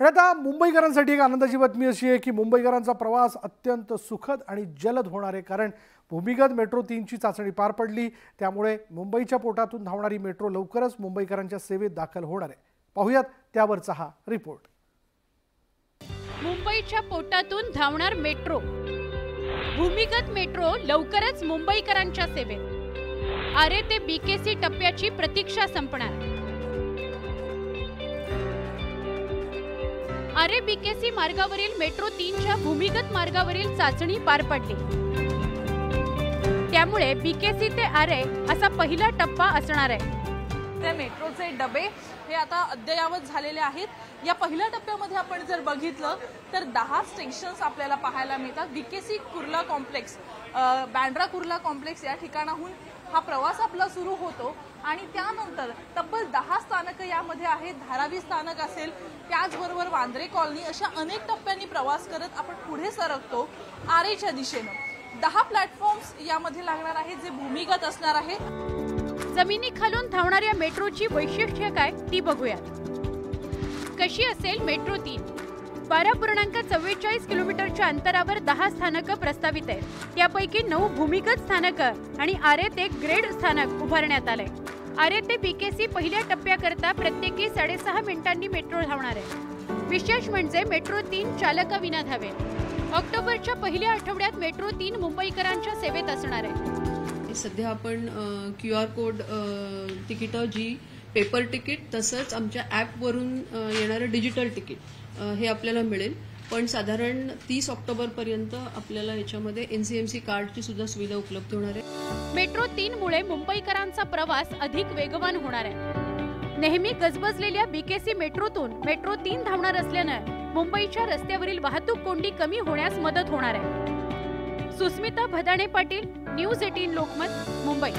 आणि आता मुंबईकरांसाठी एक आनंदाची बातमी अशी आहे की मुंबईकरांचा प्रवास अत्यंत सुखद आणि जलद होणार आहे, कारण भूमिगत मेट्रो 3ची चाचणी पार पडली। त्यामुळे मुंबईच्या पोटातून धावणारी मेट्रो लवकरच मुंबईकरांच्या सेवेत दाखल होणार आहे। पाहूयात त्यावरचा हा रिपोर्ट। मुंबईच्या पोटातून धावणार मेट्रो, भूमिगत मेट्रो लवकरच मुंबईकरांच्या सेवेत। आरे ते बीकेसी टप्प्याची प्रतीक्षा संपणार। आरे बीकेसी मार्गावरील मेट्रो 3च्या भूमिगत मार्गावरील चाचणी पार पडली। त्यामुळे बीकेसी ते आरे असा पहिला टप्पा असणार आहे। ते मेट्रोचे डबे हे आता अद्ययावत झालेले आहेत। या पहिल्या टप्प्यामध्ये आपण जर बघितलं तर 10 स्टेशन्स आपल्याला पाहायला मिळतात। BKC Kurla complex, Bandra Kurla complex या ठिकाणाहून हा प्रवास आपला सुरू होतो आणि त्यानंतर तब्बल 10 स्थानक यामध्ये आहेत। धारावी स्थानक असेल, त्याचबरोबर वांद्रे कॉलनी, अशा अनेक टप्प्यांनी प्रवास करत आपण पुढे सरकतो आरेच्या दिशेने। 10 प्लॅटफॉर्म्स यामध्ये लागणार आहेत जे भूमिगत असणार आहे। जमिनीखालून धावणाऱ्या मेट्रोची वैशिष्ट्ये काय ती बघूया। कशी असेल मेट्रो 3? 12.44 किलोमीटरच्या अंतरावर 10 स्थानक प्रस्तावित आहेत। यापैकी 9 भूमिगत स्थानक आणि आरेत एक ग्रेड स्थानक उभारण्यात आले। आरे ते बीकेसी पहिल्या टप्प्याकरता प्रत्येकी 6.5 मिनिटांनी मेट्रो धावणार आहे। विशेष म्हणजे मेट्रो 3 चालकाविना धावेल। ऑक्टोबरच्या पहिल्या आठवड्यात मेट्रो 3 मुंबईकरांच्या सेवेत असणार आहे। सध्या आपण QR कोड तिकीट, जी पेपर तिकीट तसंच आमच्या ॲपवरून येणारं डिजिटल तिकीट हे आपल्याला मिळेल। पण साधारण 30 ऑक्टोबर पर्यंत आपल्याला याच्यामध्ये NCMC कार्डची सुद्धा सुविधा उपलब्ध होणार आहे। मेट्रो 3 मुळे मुंबईकरांचा प्रवास अधिक वेगवान होणार आहे। नेहमी गजबजलेल्या बीकेसी मेट्रोतून मेट्रो 3 धावणार असल्याने मुंबईच्या रस्त्यावरील वाहतूक कोंडी कमी होण्यास मदत होणार आहे। सुस्मिता भदाणे पाटील, न्यूज 18 लोकमत, मुंबई।